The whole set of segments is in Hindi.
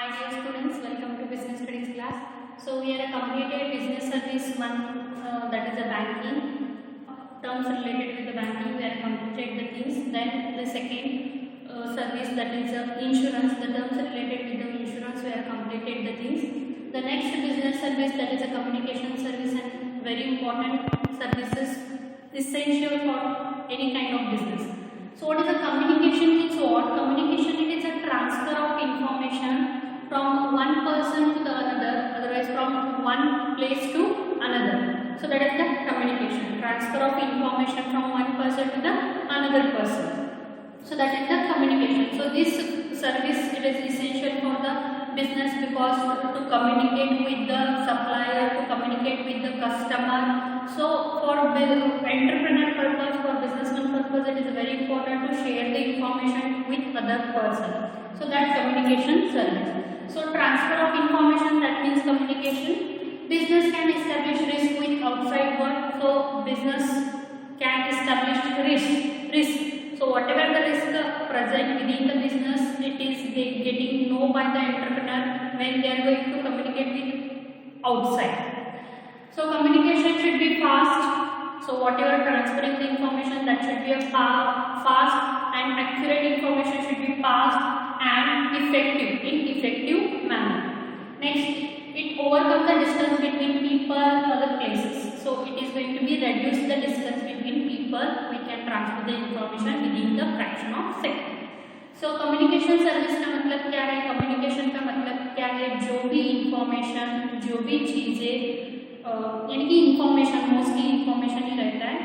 Hi dear students, welcome to Business Studies class. So we are completed business service one, that is the banking terms related with the banking. We are completed the things. Then the second service, that is insurance. The terms related with the insurance, we are completed the things. The next business service, that is a communication service, and very important services essential for any kind of business. So what is a communication means? So what communication it is? A transfer of information from one person to the another, otherwise from one place to another. So that is the communication, transfer of information from one person to the another person. So that is the communication. So this service, it is essential for the business because to communicate with the supplier, to communicate with the customer. So for entrepreneur purpose, for businessman purpose, it is very important to share the information with other person. So that communication service. So transfer of information, that means communication. Business can establish risk with outside world. So business can establish risk. So whatever the risk present within the business, it is getting known by the entrepreneur when they are going to communicate with outside. So communication should be fast. So whatever transferring the information, that should be a fast and accurate information should be fast and effective manner. Next, it overcomes the distance between people and other places. So it is going to be reduce the distance between people. We can transfer the information within the fraction of second. So communication service का मतलब क्या है? कम्युनिकेशन का मतलब क्या है? जो भी इंफॉर्मेशन, जो भी चीजें यानी कि इंफॉर्मेशन, मोस्टली इंफॉर्मेशन ही रहता है,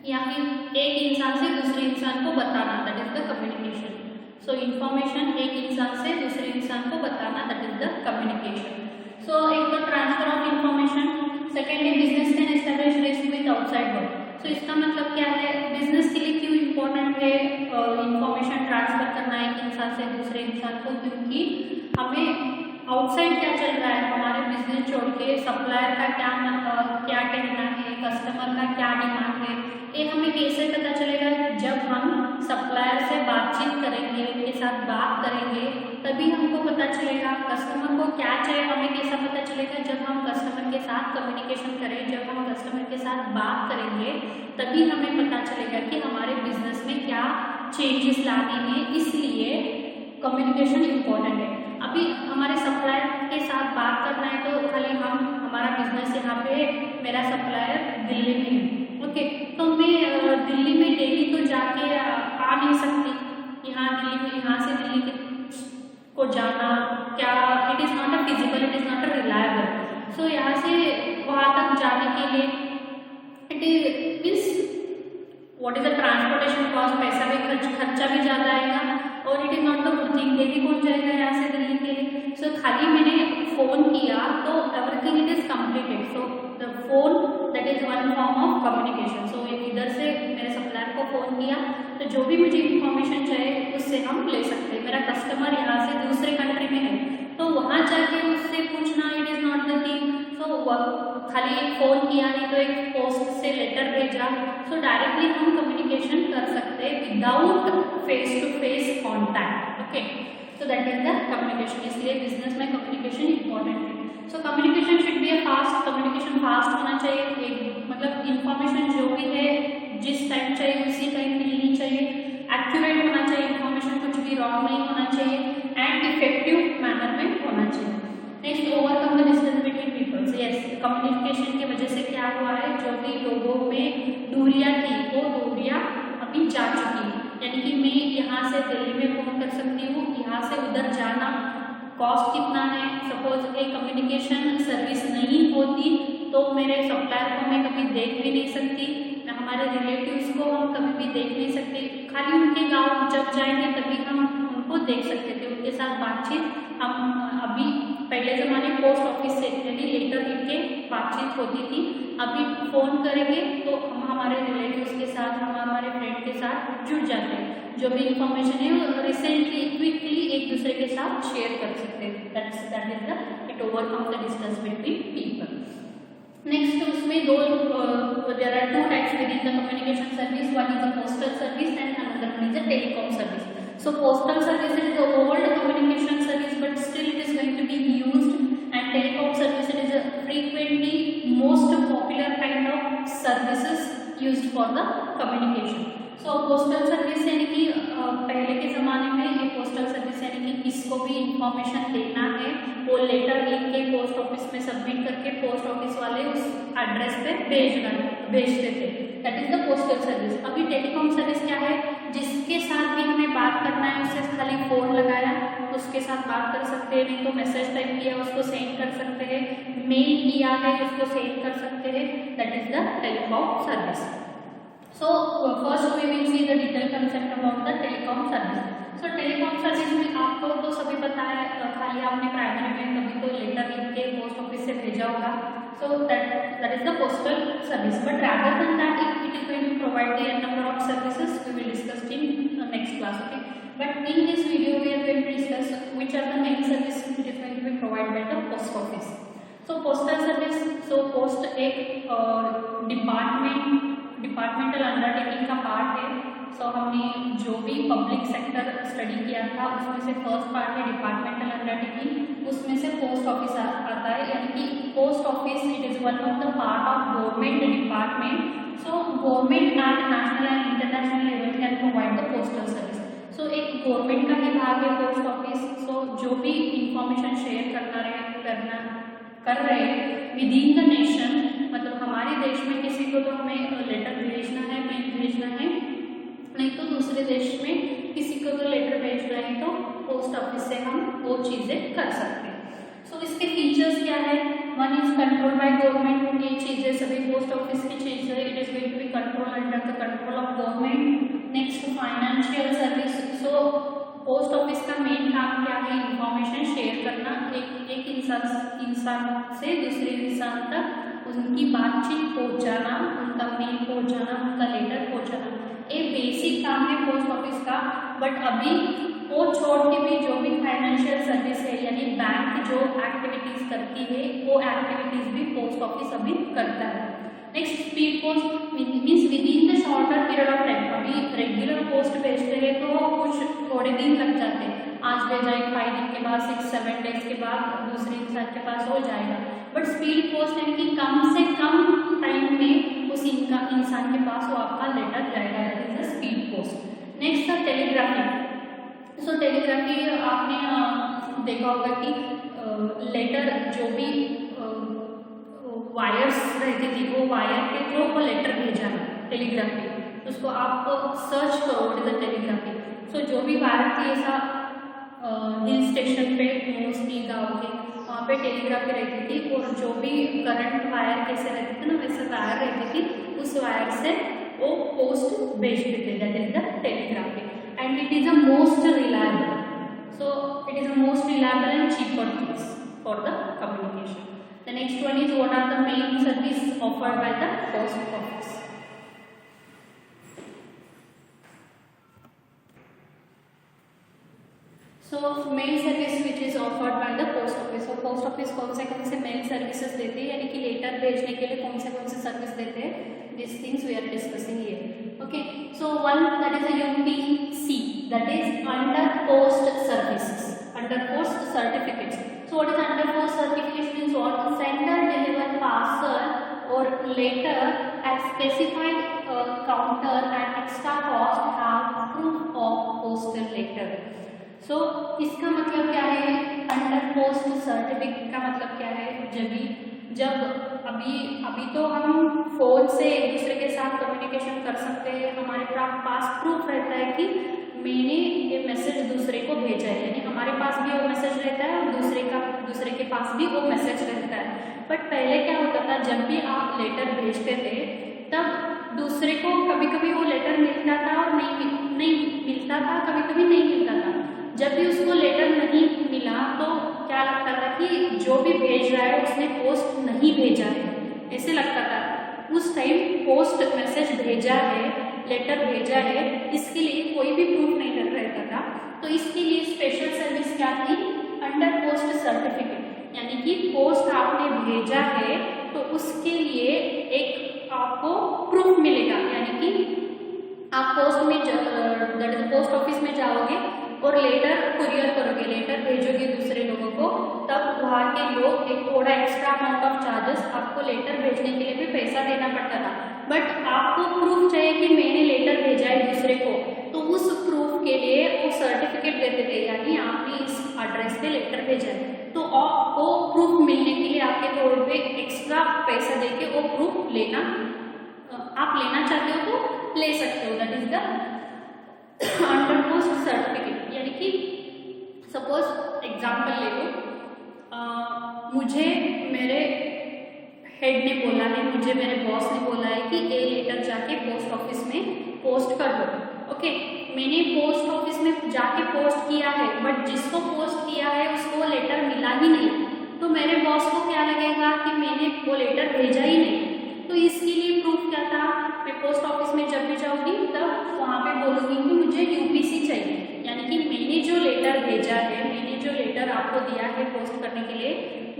या फिर एक इंसान से दूसरे इंसान को बताना, that is the communication. So information एक इंसान से दूसरे इंसान को बताना, that is the communication. So एक तो transfer of information, secondly business can establish risk with outside world. So इसका मतलब क्या है? बिजनेस के लिए क्यों इम्पोर्टेंट है इंफॉर्मेशन ट्रांसफर करना एक इंसान से दूसरे इंसान को? क्योंकि हमें आउटसाइड क्या चल रहा है, हमारे बिजनेस छोड़ के सप्लायर का क्या कहना है, कस्टमर का क्या डिमांड है, ये हमें कैसे पता चलेगा? जब हम सप्लायर से बातचीत करेंगे, उनके साथ बात करेंगे, तभी हमको पता चलेगा. कस्टमर को क्या चाहिए हमें कैसा पता चलेगा? जब हम कस्टमर के साथ कम्युनिकेशन करें, जब हम कस्टमर के साथ बात करेंगे, तभी हमें पता चलेगा कि हमारे बिजनेस में क्या चेंजेस लाने हैं. इसलिए कम्युनिकेशन इम्पोर्टेंट है. अभी हमारे सप्लायर के साथ बात करना है तो खाली हमारा बिजनेस यहाँ पे, मेरा सप्लायर दिल्ली में है, ओके, तो मैं दिल्ली में डेली तो जाके आ नहीं सकती. यहाँ दिल्ली में, यहाँ से दिल्ली को जाना क्या, it is not a feasible, it is not a reliable. So यहाँ से वहाँ तक जाने के लिए it is means what is the transportation cost, पैसा भी खर्चा भी ज़्यादा आएगा, और it is not the good thing. Daily कौन जाएगा यहाँ से दिल्ली के लिए? सो खाली मैंने फ़ोन किया तो everything it is completed. So the phone, that is one form of communication. So इधर से मेरे सप्लायर को फ़ोन किया तो जो भी मुझे इंफॉर्मेशन चाहिए उससे हम ले सकते हैं. मेरा कस्टमर यहाँ से दूसरे कंट्री में है तो वहाँ जाके उससे पूछना, it is not the thing. So खाली एक फ़ोन किया, नहीं तो एक पोस्ट से लेटर भेजा. सो डायरेक्टली हम कम्युनिकेशन कर सकते हैं without face to face contact. Okay, so that is the communication. इसलिए बिजनेस में कम्युनिकेशन इंपॉर्टेंट है. So communication should be a fast, communication fast होना चाहिए. एक मतलब इंफॉर्मेशन जो भी है जिस टाइम चाहिए उसी टाइम मिलनी चाहिए. एक्यूरेट होना चाहिए इंफॉर्मेशन, कुछ भी रॉन्ग नहीं होना चाहिए, एंड इफेक्टिव मैनर में होना चाहिए. Next, overcome the distance between peoples. Yes, communication की वजह से क्या हुआ है, जो भी लोगों में दूरियां थी वो दूरियां अभी जा चुकी है. यानी कि मैं यहाँ से दिल्ली में फ़ोन कर सकती हूँ, यहाँ से उधर जाना कॉस्ट कितना है. सपोज एक कम्युनिकेशन सर्विस नहीं होती तो मेरे सप्लायर को मैं कभी देख भी नहीं सकती, हमारे रिलेटिव्स को हम कभी भी देख नहीं सकते. खाली उनके गांव जब जाएंगे तभी हम उनको देख सकते थे, उनके साथ बातचीत हम अभी पहले ज़माने पोस्ट ऑफिस से यानी लेटर लिख के बातचीत होती थी. अभी फ़ोन करेंगे तो हम हमारे रिलेटिव्स के साथ, हम हमारे फ्रेंड के साथ जुड़ जाते हैं. जो भी इंफॉर्मेशन है वो रिसेंटली क्विकली एक दूसरे के साथ शेयर कर सकते हैं. That is the it overcome the distance between people. Next, उसमें दो there are two types with in the communication service. One is a postal service and another one is a telecom service. So postal service is the old communication service, but still telecom service it is a frequently most popular kind of services used for the communication. So postal service यानी कि पहले के ज़माने में ये पोस्टल सर्विस यानी कि किसको भी इंफॉर्मेशन देना है वो लेटर लिख के पोस्ट ऑफिस में सबमिट करके पोस्ट ऑफिस वाले उस एड्रेस पे भेजते थे, that is the postal service. अभी टेलीकॉम सर्विस क्या है, जिसके साथ भी हमें बात करना है उससे खाली फ़ोन लगाया उसके साथ बात कर सकते हैं, नहीं तो मैसेज टाइप किया उसको सेंड कर सकते हैं, मेल किया है उसको सेंड कर सकते हैं, that is the telecom service. So first we will see the detailed concept about the telecom service. So telecom service में आपको तो सभी पता है, खाली आपने प्राइमरी में कभी तो लेटर लिख के पोस्ट ऑफिस से भेजा होगा, so that is the postal service. But rather than that, it is going to provide the n number of services we will discuss in next class. Okay, but in this video we are going to discuss which are the main services it is going to be provided by the post office. So postal service, so post एक डिपार्टमेंटल अंडरटेकिंग का पार्ट है। सो हमने जो भी पब्लिक सेक्टर स्टडी किया था उसमें से फर्स्ट पार्ट है डिपार्टमेंटल अंडरटेकिंग, उसमें से पोस्ट ऑफिस आता है, यानी कि post office it is one of the part of government department. So government at national and international level can provide the postal service. So एक गवर्नमेंट का विभाग है पोस्ट ऑफिस। सो जो भी इंफॉर्मेशन शेयर कर रहे हैं विद इन द नेशन, मतलब हमारे देश में किसी को तो हमें लेटर भेजना है, मेल भेजना है, नहीं तो दूसरे देश में किसी को तो लेटर भेज रहे हैं तो पोस्ट ऑफिस से हम वो चीज़ें कर सकते हैं। सो इसके फीचर्स क्या है, one is control by government, ये चीज़ें सभी पोस्ट ऑफिस की चीज़ें it is going to be control under the control of government. Next financial service, so post office का मेन काम क्या है, इंफॉर्मेशन शेयर करना, एक इंसान से दूसरे इंसान तक उनकी बातचीत पहुंचाना, उनका मेल पहुंचाना, उनका लेटर पहुंचाना, ये बेसिक काम है पोस्ट ऑफिस का। बट अभी वो छोड़ के भी जो भी फाइनेंशियल सर्विस है यानी बैंक जो एक्टिविटीज़ करती है वो एक्टिविटीज़ भी पोस्ट ऑफिस अभी करता है। Next speed post means with in the shorter period of time. अभी रेगुलर पोस्ट भेजते हैं तो कुछ थोड़े दिन लग जाते हैं, आज भेजा 5 दिन के बाद 6-7 डेज के बाद दूसरे इंसान के पास हो जाएगा। बट स्पीड पोस्ट यानी कि कम से कम टाइम में उस इंसान के पास वो आपका लेटर जाएगा, that is the speed post. Next the telegraphy. So telegraphy आपने देखा होगा कि लेटर जो भी वायर्स रहती थी वो वायर के थ्रू वो लेटर भेजाना, टेलीग्राफी, उसको आप सर्च करो व्हाट इज द टेलीग्राफी। सो जो भी वायर थी ऐसा हिल स्टेशन पे मोस्टली गाँव के वहाँ पे टेलीग्राफी रहती थी, और जो भी करंट वायर कैसे रहते थे ना वैसे वायर रहती थी, उस वायर से वो पोस्ट भेजते थे, that is the telegraphy. And it is the most reliable, so it is the most reliable and cheaper things for the communication. The next one is what are the main service offered by the post office. So mail service which is offered by the post office. So post office कौन से मेल सर्विसेज देते हैं, यानी कि लेटर भेजने के लिए कौन से सर्विस देते हैं, these things we are discussing here. Okay, so one that is a UPC, that is under post services, under post certificates. So what is under post certificates means what? Sender, deliver, parcel or letter at specified counter at extra cost have proof of postal letter. So इसका मतलब क्या है, अंडर पोस्ट सर्टिफिकेट का मतलब क्या है, जब अभी तो हम फोन से एक दूसरे के साथ कम्युनिकेशन कर सकते हैं, हमारे पास प्रूफ रहता है कि मैंने ये मैसेज दूसरे को भेजा है, यानी हमारे पास भी वो मैसेज रहता है और दूसरे के पास भी वो मैसेज रहता है। बट पहले क्या होता था, जब भी आप लेटर भेजते थे तब दूसरे को कभी कभी वो लेटर मिलता था और नहीं मिलता था, कभी कभी नहीं मिलता था। जब भी उसको लेटर नहीं मिला तो क्या लगता था कि जो भी भेज रहा है उसने पोस्ट नहीं भेजा है, ऐसे लगता था। उस टाइम पोस्ट मैसेज भेजा है, लेटर भेजा है, इसके लिए कोई भी प्रूफ नहीं रहता था। तो इसके लिए स्पेशल सर्विस क्या थी, अंडर पोस्ट सर्टिफिकेट, यानी कि पोस्ट आपने भेजा है तो उसके लिए एक आपको प्रूफ मिलेगा, यानी कि आप पोस्ट ऑफिस में जाओगे और लेटर कुरियर करोगे, करोगे, लेटर भेजोगे दूसरे लोगों को, तब वहाँ के लोग एक थोड़ा एक्स्ट्रा अमाउंट ऑफ चार्जेस आपको लेटर भेजने के लिए भी पैसा देना पड़ता था। बट आपको प्रूफ चाहिए कि मैंने लेटर भेजा है दूसरे को, तो उस प्रूफ के लिए वो सर्टिफिकेट देते थे, यानी आपने इस एड्रेस पे लेटर भेजा है, तो वो प्रूफ मिलने के लिए आपके तौर पे एक्स्ट्रा पैसा देके वो प्रूफ लेना, आप लेना चाहते हो तो ले सकते हो। That is the under post certificate. यानी कि सपोज एग्जाम्पल ले लो, मुझे मेरे हेड ने बोला है, मुझे मेरे बॉस ने बोला है कि ये लेटर जाके पोस्ट ऑफिस में पोस्ट कर दो। ओके, मैंने पोस्ट ऑफिस में जाके पोस्ट किया है, बट जिसको पोस्ट किया है उसको लेटर मिला ही नहीं, तो मेरे बॉस को क्या लगेगा कि मैंने वो लेटर भेजा ही नहीं। तो इसके लिए प्रूफ क्या था, मैं पोस्ट ऑफिस में जब भी जाऊँगी तब वहाँ पे बोलूँगी कि मुझे यूपीसी चाहिए, यानी कि मैंने जो लेटर भेजा है, मैंने जो लेटर आपको दिया है पोस्ट करने के लिए,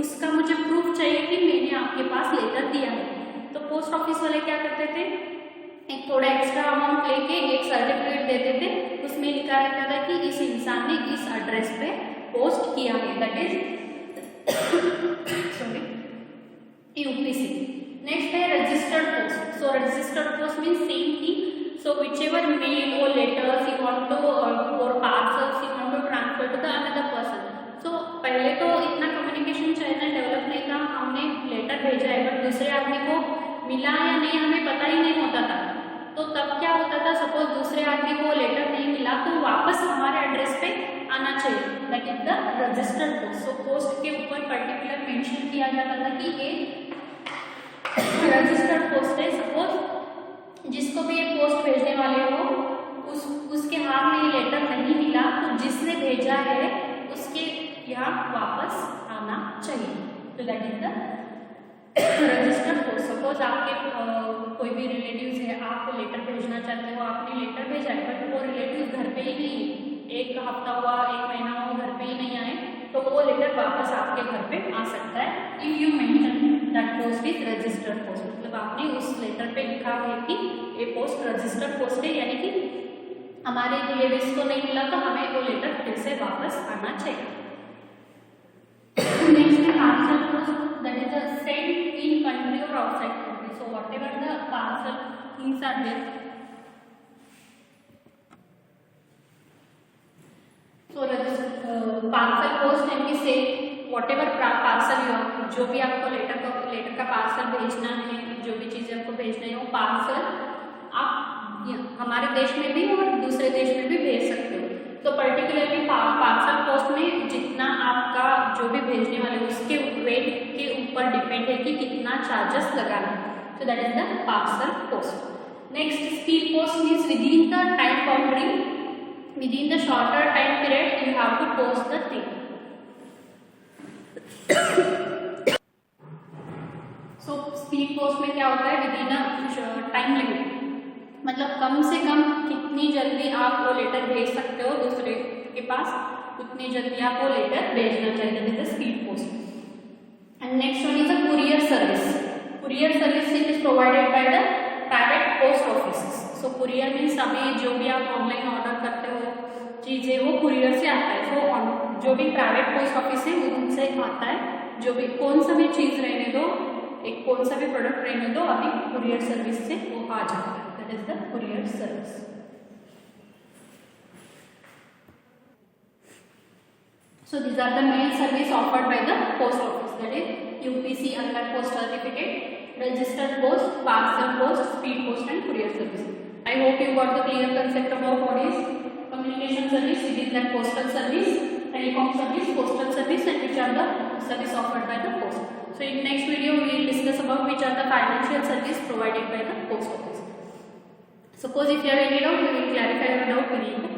उसका मुझे प्रूफ चाहिए कि मैंने आपके पास लेटर दिया है। तो पोस्ट ऑफिस वाले क्या करते थे, एक थोड़ा एक्स्ट्रा अमाउंट लेके एक सर्टिफिकेट देते थे, उसमें लिखा रहता था कि इस इंसान ने इस एड्रेस पे पोस्ट किया है, that is sorry UPC. Next है registered post. So registered post means same thing. So whichever mail or letters you want to or parcels you want to transfer to the another person. So पहले तो इतना कम्युनिकेशन चैनल डेवलप नहीं था, हमने लेटर भेजा है बट दूसरे आदमी को मिला या नहीं हमें पता ही नहीं होता था। तो तब क्या होता था, सपोज दूसरे आदमी को लेटर नहीं मिला तो वापस हमारे एड्रेस पे आना चाहिए, that is the registered post. So post के ऊपर पर्टिकुलर मेंशन किया जाता था कि ये रजिस्टर्ड पोस्ट है। सपोज जिसको भी ये पोस्ट भेजने वाले हो उसके हाथ में ये लेटर नहीं मिला, तो जिसने भेजा है उसके यहाँ वापस आना चाहिए। तो that is the registered post. Suppose आपके कोई भी रिलेटिव्स है, आपको लेटर भेजना चाहते हो, आपने लेटर भेजा है बट वो रिलेटिव घर पे ही नहीं है, एक हफ्ता हुआ, एक महीना हुआ, घर पे ही नहीं आए, तो वो लेटर वापस आपके घर पे आ सकता है if you mention that post is registered post. मतलब आपने उस लेटर पे लिखा है कि ये पोस्ट रजिस्टर्ड पोस्ट है, यानी कि हमारे रिलेटिव्स को नहीं मिला तो हमें वो लेटर फिर से वापस आना चाहिए। नेक्स्ट है parcel post, that is sent in country और outside country. So whatever the parcel things are there, so parcel post and की से व्हाटएवर पार्सल जो भी आपको लेटर का पार्सल भेजना है, जो भी चीज़ें आपको भेजना है वो पार्सल आप हमारे देश में भी और दूसरे देश में भी भेज सकते हो। तो पर्टिकुलरली पार्सल पोस्ट में जितना आपका जो भी भेजने वाले उसके रेट के ऊपर डिपेंड है कि कितना चार्जेस लगाना है। तो that is the parcel post. Next speed post means within the time boundary, within the shorter time period you have to post the thing. So speed post में क्या होता है, within a time limit, मतलब कम से कम कितनी जल्दी आप वो लेटर भेज सकते हो दूसरे के पास, उतनी जल्दी आप वो लेटर भेजना चाहिए, that is the speed post. And next one is a courier service. Courier service is provided by the private post office. So courier means अभी जो भी आप ऑनलाइन ऑर्डर करते हो चीज़ें वो कुरियर से आता है। सो जो भी प्राइवेट पोस्ट ऑफिस है उनसे आता है, जो भी कौन सा भी चीज़ रहने दो, एक कौन सा भी प्रोडक्ट रहने दो, अभी कुरियर सर्विस से वो आ जाता है, that is the courier service. So these are the main service offered by the post office, that is UPC, unlike post certificate, registered post, parcel post, speed post and courier service. I hope you got the clear concept about what is communication service, within that postal service, telecom service, postal service, and which are the service offered by the post. So in next video we will discuss about which are the financial service provided by the post office. Suppose if you have any doubt, we will clarify your doubt within the